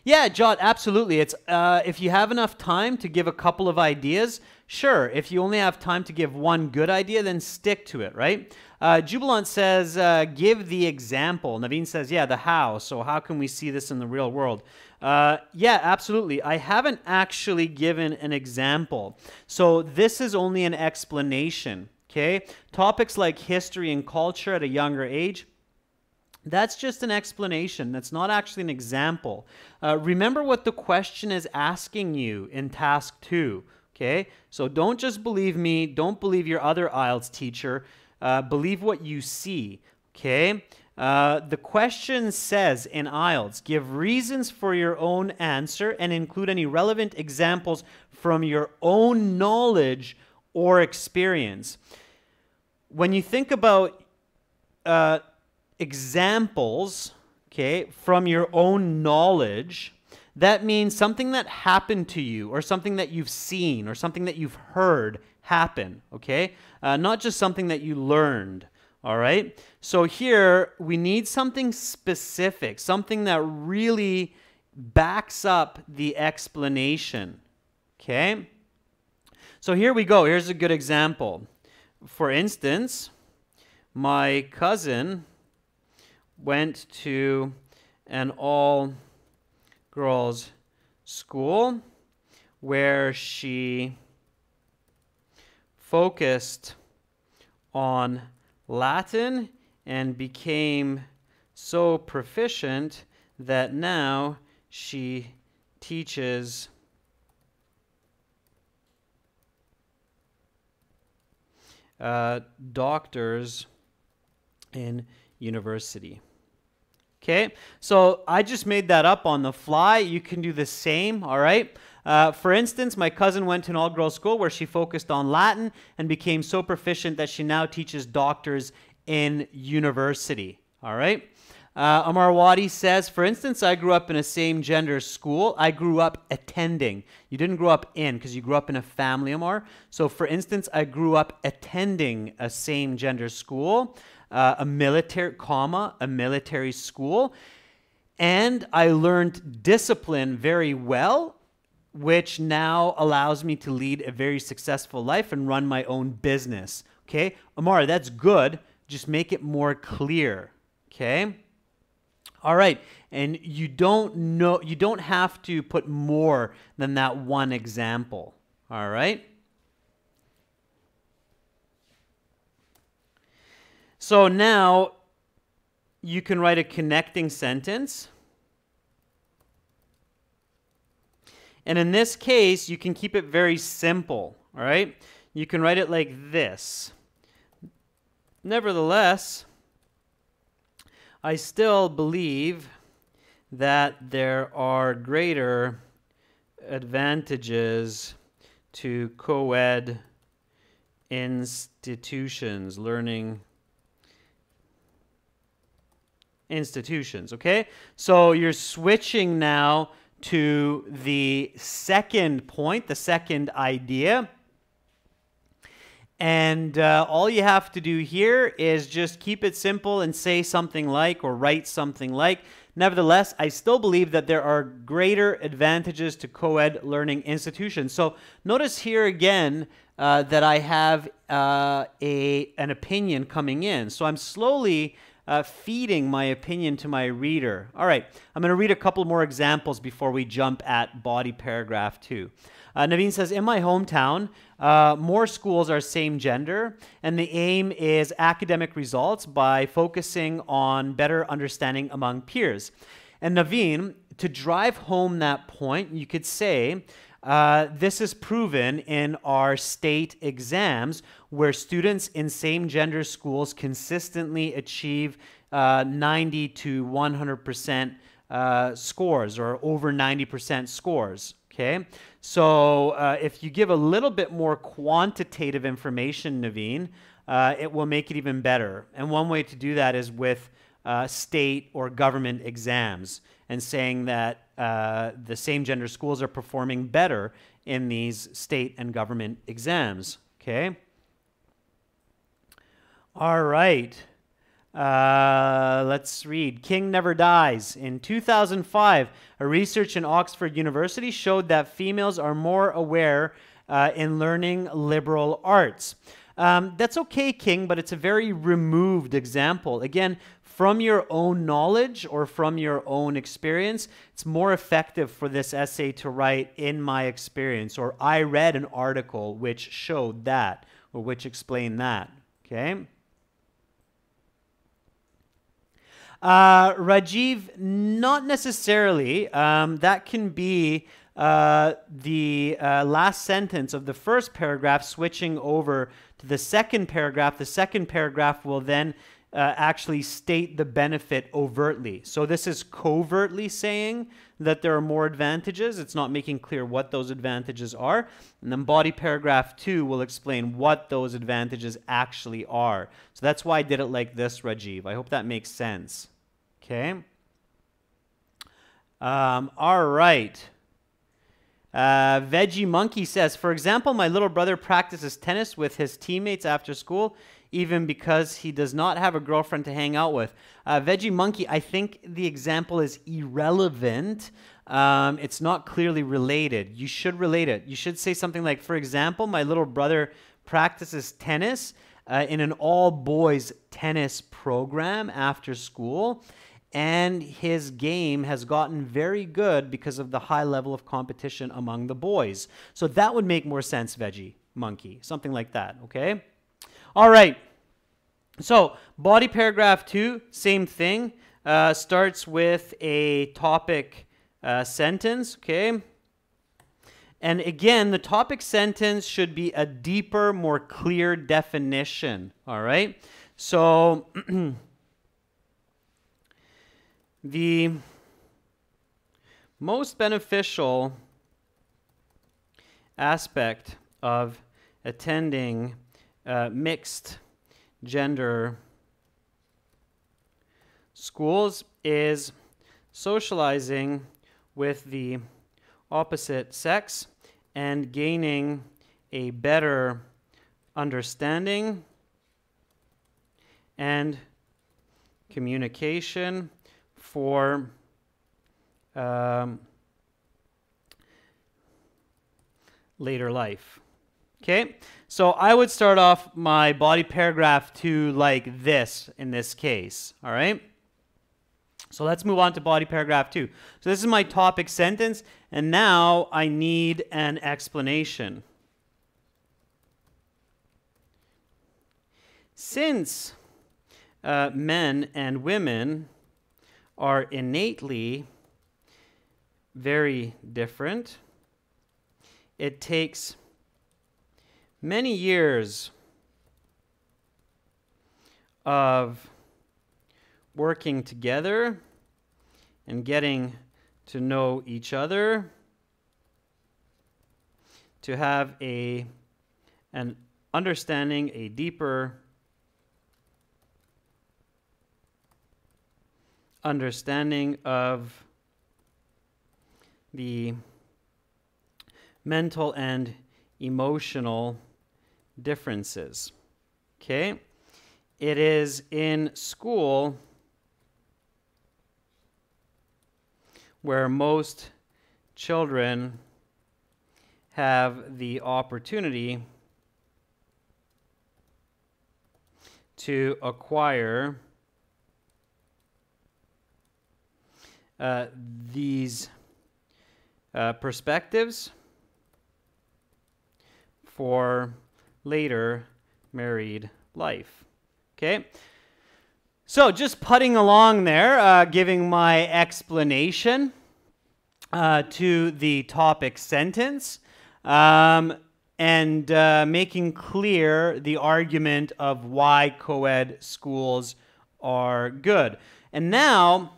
A: Yeah, Jot, absolutely. It's if you have enough time to give a couple of ideas, sure. If you only have time to give one good idea, then stick to it, right? Jubilant says, give the example. Naveen says, yeah, the how. So how can we see this in the real world? Yeah, absolutely. I haven't actually given an example. So this is only an explanation, okay? Topics like history and culture at a younger age, that's just an explanation. That's not actually an example. Remember what the question is asking you in task 2, okay? So don't just believe me. Don't believe your other IELTS teacher. Believe what you see, okay? The question says in IELTS, give reasons for your own answer and include any relevant examples from your own knowledge or experience. When you think about examples, okay, from your own knowledge, that means something that happened to you or something that you've seen or something that you've heard happen, okay? Not just something that you learned, all right? So here, we need something specific, something that really backs up the explanation, okay? So here we go. Here's a good example. For instance, my cousin went to an all-girls school where she focused on Latin and became so proficient that now she teaches doctors in university. Okay, so I just made that up on the fly. You can do the same, all right? For instance, my cousin went to an all-girls school where she focused on Latin and became so proficient that she now teaches doctors in university, all right? Amar Wadi says, for instance, I grew up in a same-gender school. I grew up attending. You didn't grow up in because you grew up in a family, Amar. So, for instance, I grew up attending a same-gender school. A military school, and I learned discipline very well, which now allows me to lead a very successful life and run my own business. Okay, Amara, that's good. Just make it more clear. Okay. All right, and you don't have to put more than that one example. All right. So now you can write a connecting sentence. And in this case, you can keep it very simple, all right? You can write it like this. Nevertheless, I still believe that there are greater advantages to co-ed institutions, learning institutions, okay? So you're switching now to the second point, the second idea. And all you have to do here is just keep it simple and say something like, or write something like, nevertheless, I still believe that there are greater advantages to co-ed learning institutions. So notice here again that I have an opinion coming in. So I'm slowly feeding my opinion to my reader. All right, I'm going to read a couple more examples before we jump at body paragraph 2. Naveen says, in my hometown, more schools are same gender, and the aim is academic results by focusing on better understanding among peers. And Naveen, to drive home that point, you could say, this is proven in our state exams where students in same gender schools consistently achieve 90 to 100% scores, or over 90% scores. Okay, so if you give a little bit more quantitative information, Naveen, it will make it even better. And one way to do that is with state or government exams, and saying that the same gender schools are performing better in these state and government exams. Okay. All right. Let's read. King Never Dies. In 2005, a research in Oxford University showed that females are more aware in learning liberal arts. That's okay, King, but it's a very removed example. Again, from your own knowledge or from your own experience, it's more effective for this essay to write, in my experience, or I read an article which showed that, or which explained that. Okay? Rajiv, not necessarily. That can be the last sentence of the first paragraph switching over to the second paragraph. The second paragraph will then actually state the benefit overtly. So this is covertly saying that there are more advantages. It's not making clear what those advantages are. And then body paragraph 2 will explain what those advantages actually are. So that's why I did it like this, Rajiv. I hope that makes sense. Okay. All right. Veggie Monkey says, for example, my little brother practices tennis with his teammates after school, even because he does not have a girlfriend to hang out with. Veggie Monkey, I think the example is irrelevant. It's not clearly related. You should relate it. You should say something like, for example, my little brother practices tennis in an all-boys tennis program after school, and his game has gotten very good because of the high level of competition among the boys. So that would make more sense, Veggie Monkey. Something like that, okay? All right. So body paragraph 2, same thing. Starts with a topic sentence, okay? And again, the topic sentence should be a deeper, more clear definition, all right? So the most beneficial aspect of attending mixed gender schools is socializing with the opposite sex and gaining a better understanding and communication for later life. Okay, so I would start off my body paragraph 2 like this in this case, all right? So let's move on to body paragraph 2. So this is my topic sentence, and now I need an explanation. Since men and women are innately very different, it takes many years of working together and getting to know each other to have an understanding, a deeper understanding of the mental and emotional differences. Okay? It is in school where most children have the opportunity to acquire these perspectives for later married life. Okay? So just putting along there, giving my explanation to the topic sentence, and making clear the argument of why co-ed schools are good. And now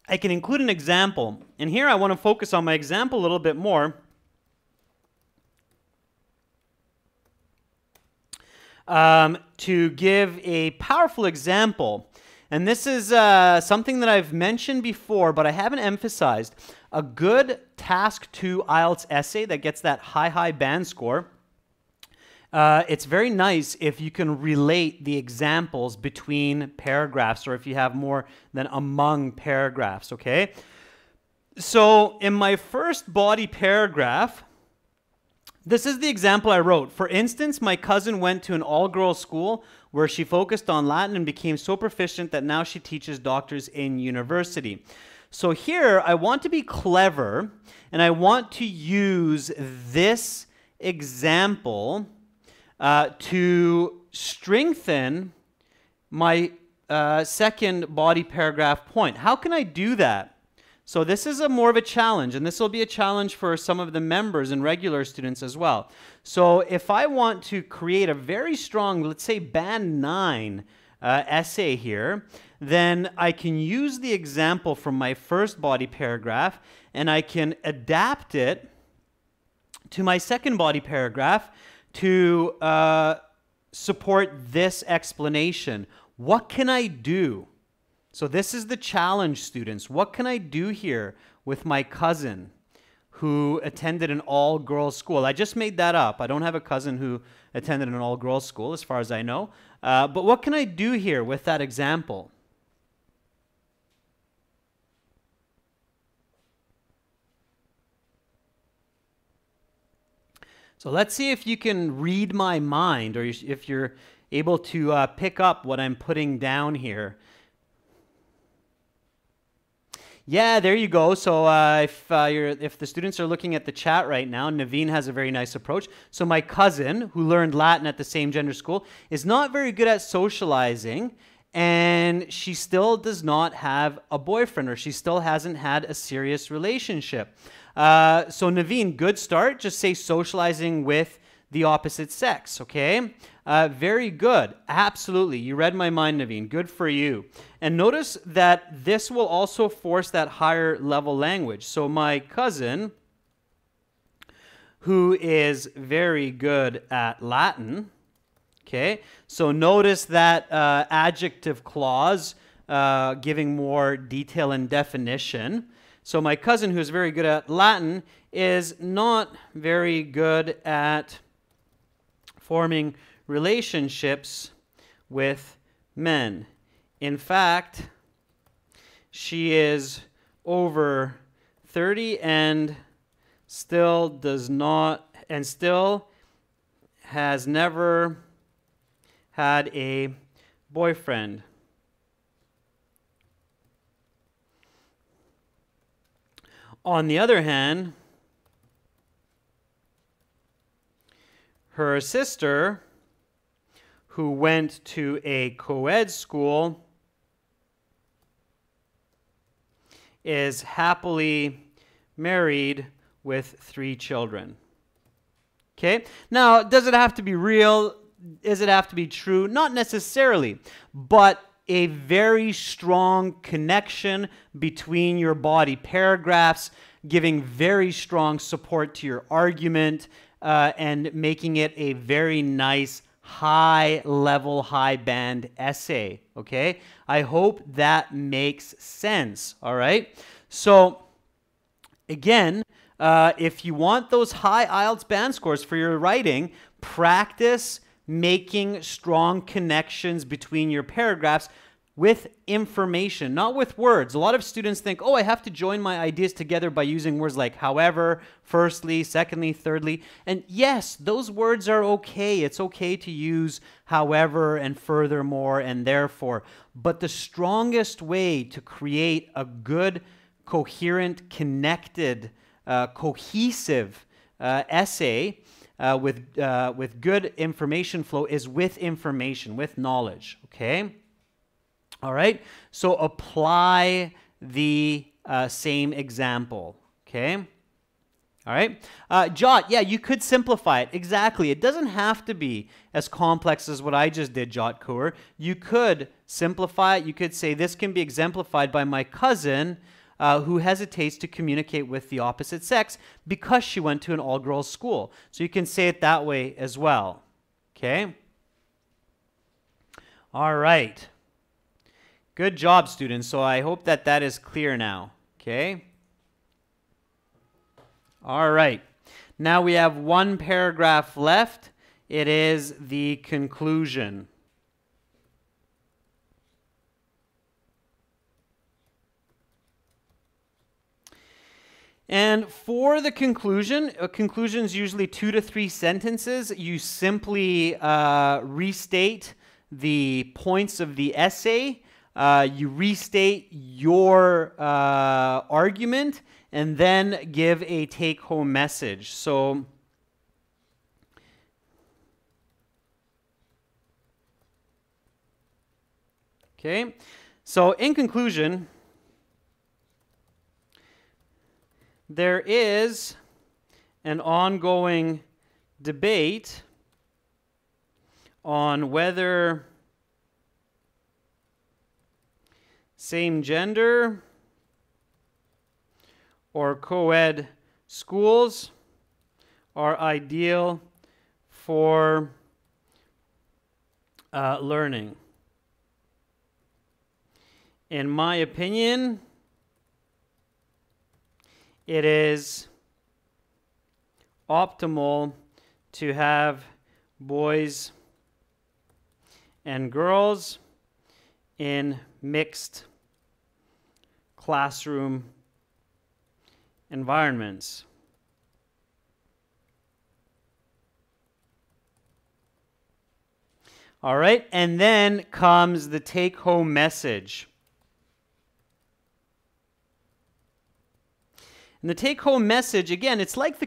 A: I can include an example. And here I want to focus on my example a little bit more. To give a powerful example. And this is something that I've mentioned before, but I haven't emphasized. A good Task 2 IELTS essay that gets that high band score, it's very nice if you can relate the examples between paragraphs, or if you have more than among paragraphs, okay? So in my first body paragraph, this is the example I wrote. For instance, my cousin went to an all-girls school where she focused on Latin and became so proficient that now she teaches doctors in university. So here, I want to be clever, and I want to use this example to strengthen my second body paragraph point. How can I do that? So this is more of a challenge, and this will be a challenge for some of the members and regular students as well. So if I want to create a very strong, let's say band 9 essay here, then I can use the example from my first body paragraph, and I can adapt it to my second body paragraph to support this explanation. What can I do? So this is the challenge, students. What can I do here with my cousin who attended an all-girls school? I just made that up. I don't have a cousin who attended an all-girls school, as far as I know. But what can I do here with that example? So let's see if you can read my mind, or if you're able to pick up what I'm putting down here. Yeah, there you go. So if the students are looking at the chat right now, Naveen has a very nice approach. So my cousin, who learned Latin at the same gender school, is not very good at socializing, and she still does not have a boyfriend, or she still hasn't had a serious relationship. So Naveen, good start. Just say socializing with the opposite sex, okay? Very good. Absolutely. You read my mind, Naveen. Good for you. And notice that this will also force that higher level language. So my cousin, who is very good at Latin, okay? So notice that adjective clause giving more detail and definition. So my cousin, who is very good at Latin, is not very good at forming relationships with men. In fact, she is over 30 and still has never had a boyfriend. On the other hand, her sister, who went to a co-ed school, is happily married with 3 children. Okay? Now, does it have to be real? Does it have to be true? Not necessarily, but a very strong connection between your body paragraphs, giving very strong support to your argument, and making it a very nice high level, high band essay. Okay, I hope that makes sense. All right, so again, if you want those high IELTS band scores for your writing, practice making strong connections between your paragraphs with information, not with words. A lot of students think, oh, I have to join my ideas together by using words like however, firstly, secondly, thirdly. And yes, those words are okay. It's okay to use however and furthermore and therefore. But the strongest way to create a good, coherent, connected, cohesive essay with good information flow is with information, with knowledge, okay? All right, so apply the same example, okay? All right, Jot, yeah, you could simplify it. Exactly, it doesn't have to be as complex as what I just did, Jot Kaur. You could simplify it. You could say this can be exemplified by my cousin who hesitates to communicate with the opposite sex because she went to an all-girls school. So you can say it that way as well, okay? All right. Good job, students. So I hope that that is clear now, okay? All right. Now we have one paragraph left. It is the conclusion. And for the conclusion, a conclusion is usually 2 to 3 sentences. You simply restate the points of the essay. You restate your argument and then give a take-home message. So, okay. So in conclusion, there is an ongoing debate on whether same gender or co-ed schools are ideal for learning. In my opinion, it is optimal to have boys and girls in mixed classroom environments. All right, and then comes the take-home message. And the take-home message, again, it's like the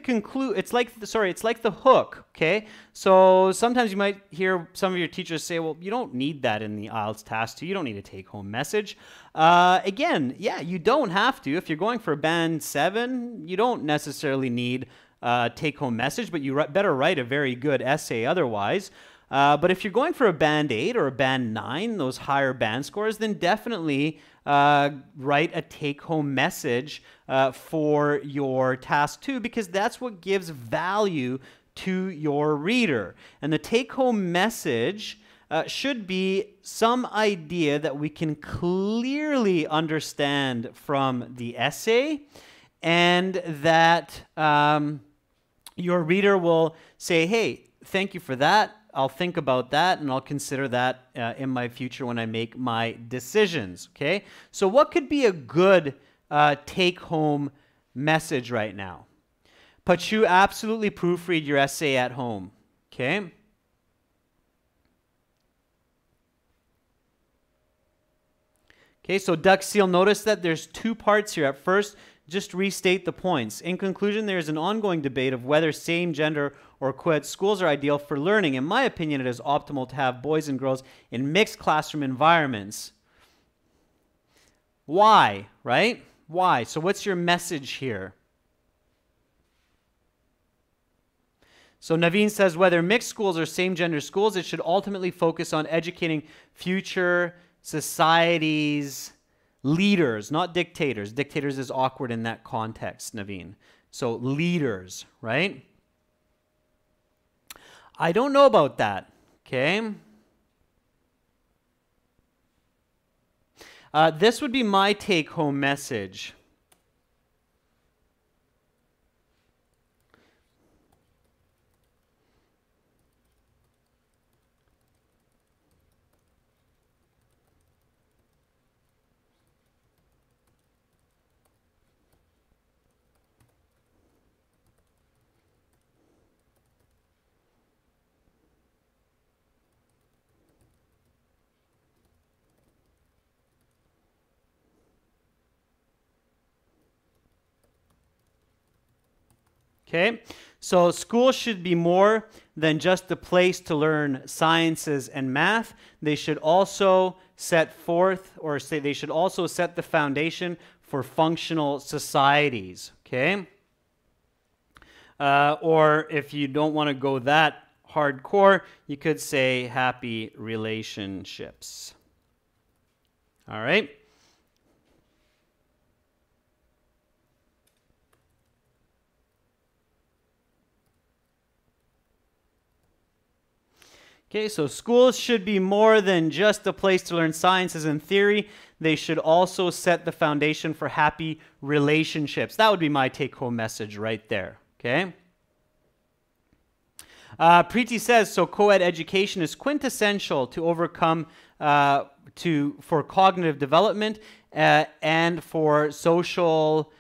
A: hook, okay? So sometimes you might hear some of your teachers say, well, you don't need that in the IELTS Task 2. You don't need a take-home message. Again, yeah, you don't have to. If you're going for a Band 7, you don't necessarily need a take-home message, but you better write a very good essay otherwise. But if you're going for a Band 8 or a Band 9, those higher band scores, then definitely write a take-home message for your Task 2 because that's what gives value to your reader. And the take-home message should be some idea that we can clearly understand from the essay and that your reader will say, hey, thank you for that. I'll think about that and I'll consider that in my future when I make my decisions, okay? So what could be a good take-home message right now? Pachu, absolutely proofread your essay at home, okay? Okay, so Duck Seal, notice that there's 2 parts here. At first, just restate the points. In conclusion, there is an ongoing debate of whether same-gender or co-ed schools are ideal for learning. In my opinion, it is optimal to have boys and girls in mixed classroom environments. Why, right? Why? So what's your message here? So Naveen says, whether mixed schools or same-gender schools, it should ultimately focus on educating future society's leaders, not dictators. Dictators is awkward in that context, Naveen. So leaders, right? I don't know about that. Okay. This would be my take-home message. Okay, so school should be more than just a place to learn sciences and math. They should also set forth, or say they should also set the foundation for functional societies. Okay, or if you don't want to go that hardcore, you could say happy relationships. All right. Okay, so schools should be more than just a place to learn sciences and theory. They should also set the foundation for happy relationships. That would be my take-home message right there. Okay. Preeti says, so co-ed education is quintessential to overcome for cognitive development and for social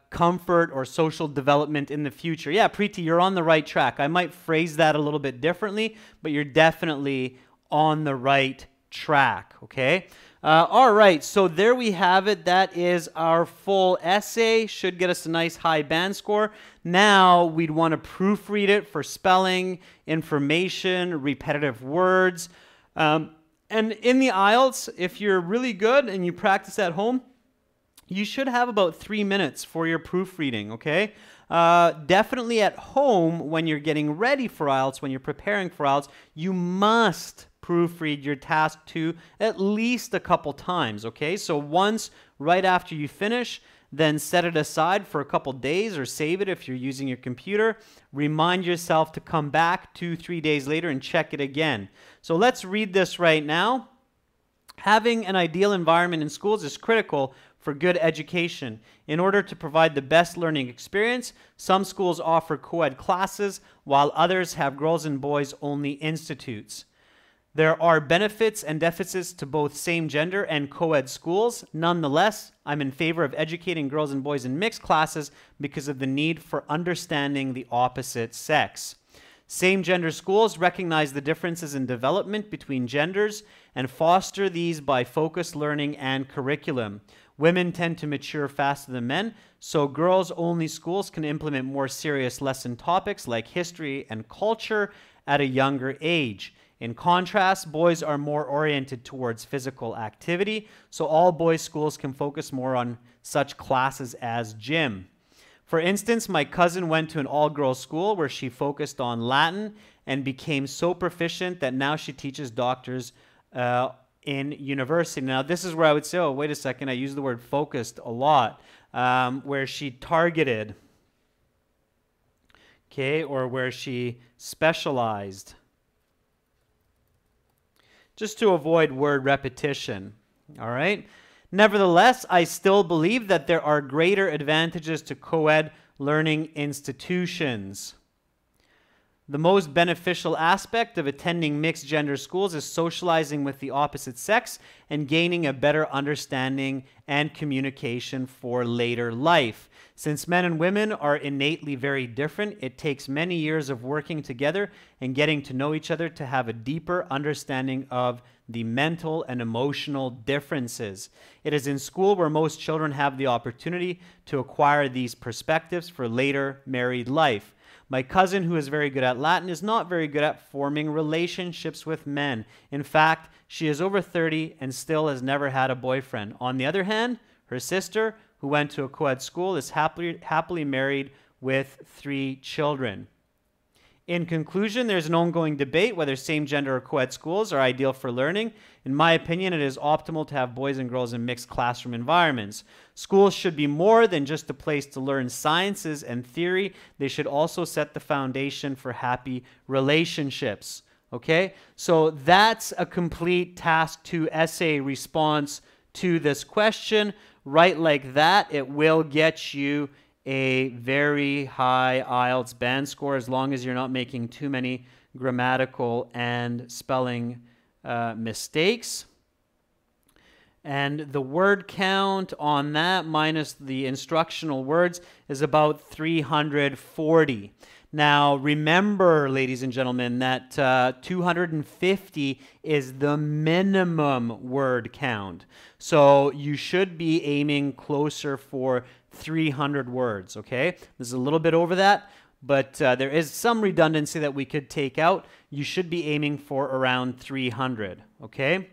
A: comfort or social development in the future. Yeah, Preeti, you're on the right track. I might phrase that a little bit differently, but you're definitely on the right track, okay? All right, so there we have it. That is our full essay. Should get us a nice high band score. Now we'd want to proofread it for spelling, information, repetitive words. And in the IELTS, if you're really good and you practice at home, you should have about 3 minutes for your proofreading, okay? Definitely at home, when you're getting ready for IELTS, when you're preparing for IELTS, you must proofread your task 2 at least a couple times, okay? So once right after you finish, then set it aside for a couple days or save it if you're using your computer. Remind yourself to come back 2-3 days later and check it again. So let's read this right now. Having an ideal environment in schools is critical for good education. In order to provide the best learning experience, some schools offer co-ed classes, while others have girls and boys only institutes. There are benefits and deficits to both same-gender and co-ed schools. Nonetheless, I'm in favor of educating girls and boys in mixed classes because of the need for understanding the opposite sex. Same-gender schools recognize the differences in development between genders and foster these by focused learning and curriculum. Women tend to mature faster than men, so girls-only schools can implement more serious lesson topics like history and culture at a younger age. In contrast, boys are more oriented towards physical activity, so all boys' schools can focus more on such classes as gym. For instance, my cousin went to an all-girls school where she focused on Latin and became so proficient that now she teaches doctors in university. Now, this is where I would say, oh, wait a second, I use the word focused a lot, where she targeted, okay, or where she specialized, just to avoid word repetition, all right? Nevertheless, I still believe that there are greater advantages to co-ed learning institutions. The most beneficial aspect of attending mixed-gender schools is socializing with the opposite sex and gaining a better understanding and communication for later life. Since men and women are innately very different, it takes many years of working together and getting to know each other to have a deeper understanding of the mental and emotional differences. It is in school where most children have the opportunity to acquire these perspectives for later married life. My cousin, who is very good at Latin, is not very good at forming relationships with men. In fact, she is over 30 and still has never had a boyfriend. On the other hand, her sister, who went to a co-ed school, is happily married with 3 children. In conclusion, there's an ongoing debate whether same-gender or co-ed schools are ideal for learning. In my opinion, it is optimal to have boys and girls in mixed classroom environments. Schools should be more than just a place to learn sciences and theory. They should also set the foundation for happy relationships. Okay, so that's a complete task 2 essay response to this question. Right like that, it will get you a very high IELTS band score as long as you're not making too many grammatical and spelling mistakes. And the word count on that minus the instructional words is about 340. Now, remember, ladies and gentlemen, that 250 is the minimum word count. So you should be aiming closer for 300 words, okay? This is a little bit over that, but there is some redundancy that we could take out. You should be aiming for around 300, okay?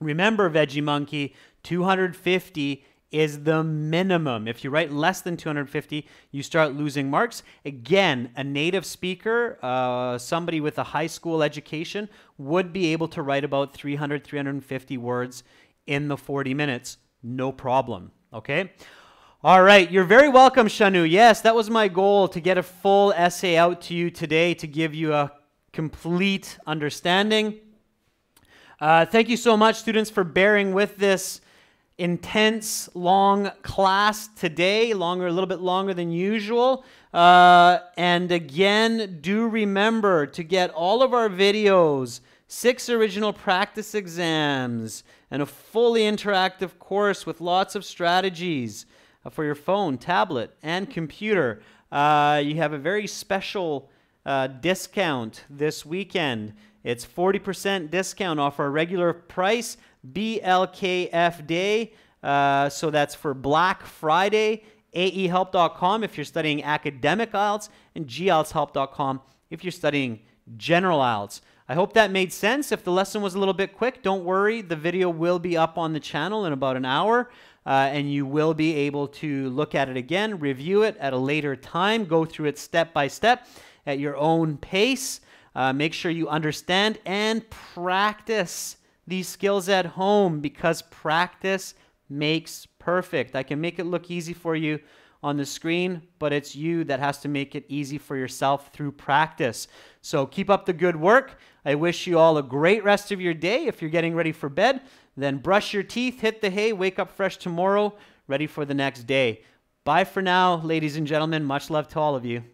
A: Remember, Veggie Monkey, 250 is the minimum. If you write less than 250, you start losing marks. Again, a native speaker, somebody with a high school education, would be able to write about 300, 350 words in the 40 minutes. No problem, okay? All right, you're very welcome, Shanu. Yes, that was my goal, to get a full essay out to you today to give you a complete understanding. Thank you so much, students, for bearing with this intense, long class today, a little bit longer than usual. And again, do remember to get all of our videos, 6 original practice exams, and a fully interactive course with lots of strategies for your phone, tablet, and computer. You have a very special discount this weekend. It's 40% discount off our regular price, BLKF Day. So that's for Black Friday, aehelp.com if you're studying academic IELTS, and gieltshelp.com if you're studying general IELTS. I hope that made sense. If the lesson was a little bit quick, don't worry. The video will be up on the channel in about an hour, and you will be able to look at it again, review it at a later time, go through it step by step at your own pace. Make sure you understand and practice these skills at home, because practice makes perfect. I can make it look easy for you on the screen, but it's you that has to make it easy for yourself through practice. So keep up the good work. I wish you all a great rest of your day. If you're getting ready for bed, then brush your teeth, hit the hay, wake up fresh tomorrow, ready for the next day. Bye for now, ladies and gentlemen. Much love to all of you.